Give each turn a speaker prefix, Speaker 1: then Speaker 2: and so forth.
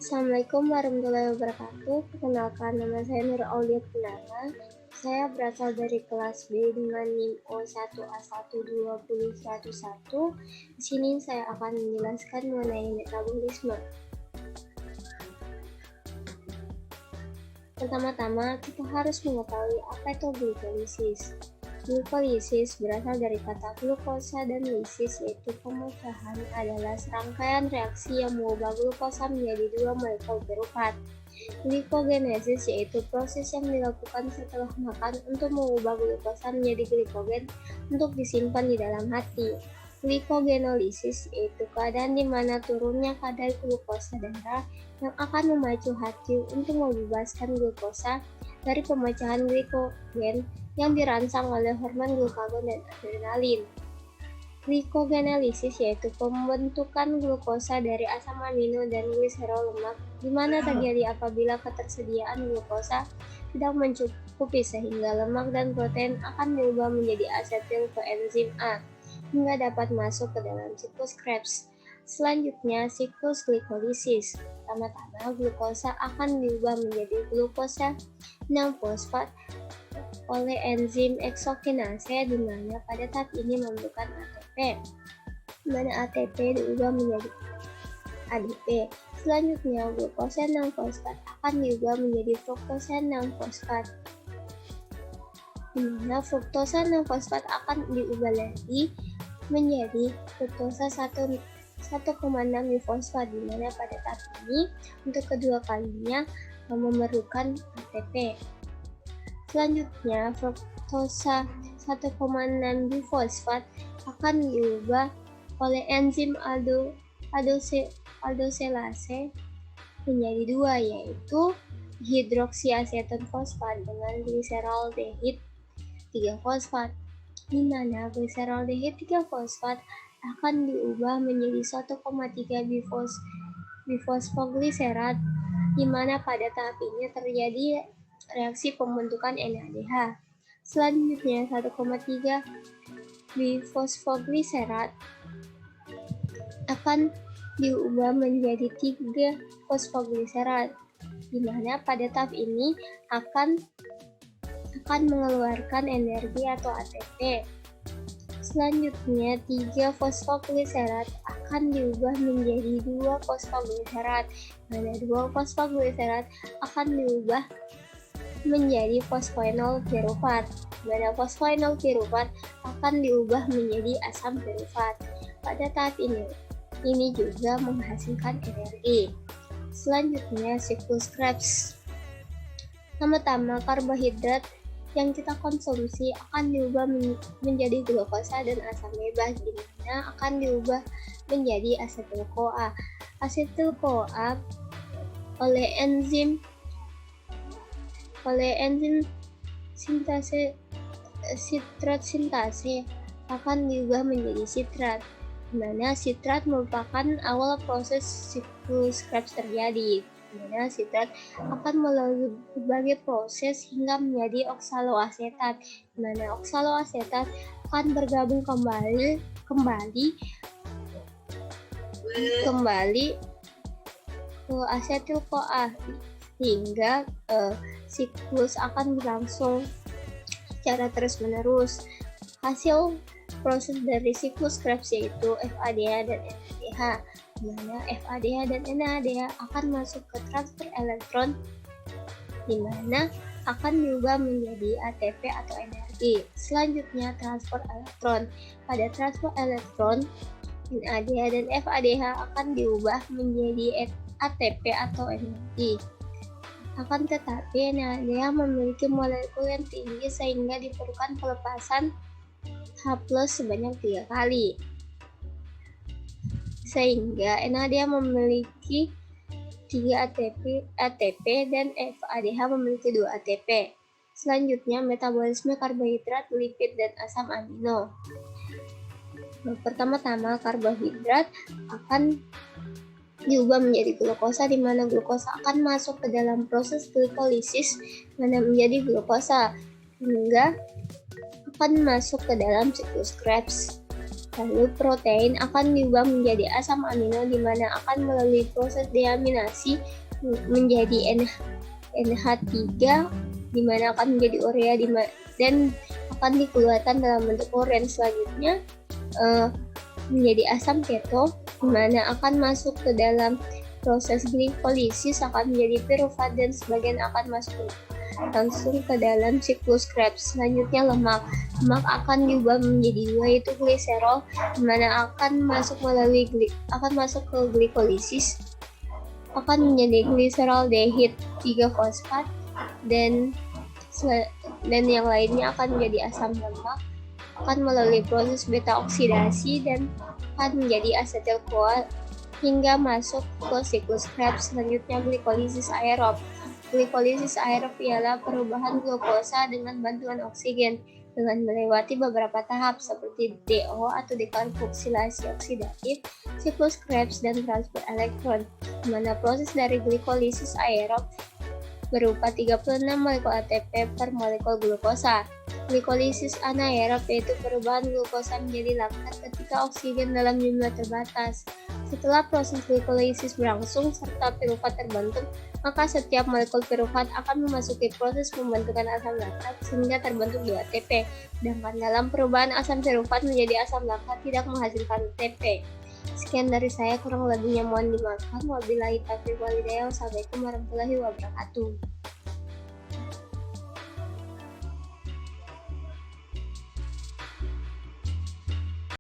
Speaker 1: Assalamualaikum warahmatullahi wabarakatuh. Perkenalkan, nama saya Nur Aulia Purnama. Saya berasal dari kelas B dengan NIM O1A1201101. Di sini saya akan menjelaskan mengenai metabolisme. Pertama-tama, kita harus mengetahui apa itu glikolisis. Glikolisis berasal dari kata glukosa dan lisis, yaitu pemecahan adalah serangkaian reaksi yang mengubah glukosa menjadi dua molekul berupat. Glikogenesis yaitu proses yang dilakukan setelah makan untuk mengubah glukosa menjadi glikogen untuk disimpan di dalam hati. Glikogenolisis yaitu keadaan di mana turunnya kadar glukosa darah yang akan memacu hati untuk membebaskan glukosa dari pemecahan glikogen yang dirangsang oleh hormon glukagon dan adrenalin. Glikogenolisis yaitu pembentukan glukosa dari asam amino dan gliserol lemak, di mana terjadi apabila ketersediaan glukosa tidak mencukupi sehingga lemak dan protein akan diubah menjadi asetil koenzim A hingga dapat masuk ke dalam siklus Krebs. Selanjutnya, siklus glikolisis. Pertama-tama, glukosa akan diubah menjadi glukosa 6-fosfat oleh enzim eksokinase, di mana pada tahap ini membutuhkan ATP, di mana ATP diubah menjadi ADP. Selanjutnya, glukosa 6-fosfat akan diubah menjadi fruktosa 6-fosfat, di mana fruktosa 6-fosfat akan diubah lagi menjadi fruktosa 1,6 difosfat, di mana pada tahap ini untuk kedua kalinya memerlukan ATP. Selanjutnya, fruktosa 1,6 difosfat akan diubah oleh enzim aldoselase menjadi dua, yaitu hidroksiaseton fosfat dengan gliseraldehid 3-fosfat, di mana gliseraldehid 3-fosfat akan diubah menjadi 1,3 bifosfogliserat, di mana pada tahap ini terjadi reaksi pembentukan NADH. Selanjutnya, 1,3 bifosfogliserat akan diubah menjadi 3 fosfogliserat, di mana pada tahap ini akan mengeluarkan energi atau ATP. Selanjutnya, 3 fosfogliserat akan diubah menjadi 2 fosfogliserat, mana 2 fosfogliserat akan diubah menjadi fosfoenol piruvat, mana fosfoenol piruvat akan diubah menjadi asam piruvat. Pada tahap ini juga menghasilkan energi. Selanjutnya, siklus Krebs. Pertama-tama, karbohidrat yang kita konsumsi akan diubah menjadi glukosa dan asam bebas, di mana akan diubah menjadi asetil-CoA. Asetil-CoA oleh enzim sitrat sintase akan diubah menjadi sitrat, di mana sitrat merupakan awal proses siklus Krebs terjadi, di mana sitrat akan melalui berbagai proses hingga menjadi oksaloasetat, di mana oksaloasetat akan bergabung kembali ke asetil-CoA hingga siklus akan berlangsung secara terus-menerus. Hasil proses dari siklus Krebs yaitu FADH dan NADH, di mana FADH dan NADH akan masuk ke transfer elektron, di mana akan diubah menjadi ATP atau energi. Selanjutnya, transfer elektron. Pada transfer elektron, NADH dan FADH akan diubah menjadi ATP atau energi. Akan tetapi, NADH memiliki molekul yang tinggi sehingga diperlukan pelepasan H+ sebanyak 3 kali. Sehingga NADH memiliki 3 ATP dan FADH memiliki 2 ATP. Selanjutnya, metabolisme karbohidrat, lipid, dan asam amino. Pertama-tama, karbohidrat akan diubah menjadi glukosa, di mana glukosa akan masuk ke dalam proses glikolisis mana menjadi glukosa hingga akan masuk ke dalam siklus Krebs. Lalu protein akan diubah menjadi asam amino di mana akan melalui proses deaminasi menjadi NH3 di mana akan menjadi urea dan akan dikeluarkan dalam bentuk uren. Selanjutnya menjadi asam keto di mana akan masuk ke dalam proses glikolisis akan menjadi piruvat dan sebagian akan masuk langsung ke dalam siklus Krebs. Selanjutnya lemak akan diubah menjadi dua yaitu gliserol di mana akan masuk ke glikolisis akan menjadi gliseraldehid 3 fosfat dan yang lainnya akan menjadi asam lemak akan melalui proses beta oksidasi dan akan menjadi asetil CoA hingga masuk ke siklus Krebs. Selanjutnya glikolisis aerob. Glikolisis aerob ialah perubahan glukosa dengan bantuan oksigen dengan melewati beberapa tahap seperti DO atau dekarboksilasi oksidatif, siklus Krebs, dan transfer elektron, di mana proses dari glikolisis aerob berupa 36 molekul ATP per molekul glukosa. Glikolisis anaerob yaitu perubahan glukosa menjadi laktat ketika oksigen dalam jumlah terbatas. Setelah proses glikolisis berlangsung serta piruvat terbentuk, maka setiap molekul piruvat akan memasuki proses pembentukan asam laktat sehingga terbentuk 2 ATP. Sedangkan dalam perubahan asam piruvat menjadi asam laktat tidak menghasilkan ATP. Sekian dari saya, kurang lebihnya mohon dimaafkan. Wabillahi taufiq walhidayah. Wassalamualaikum warahmatullahi wabarakatuh.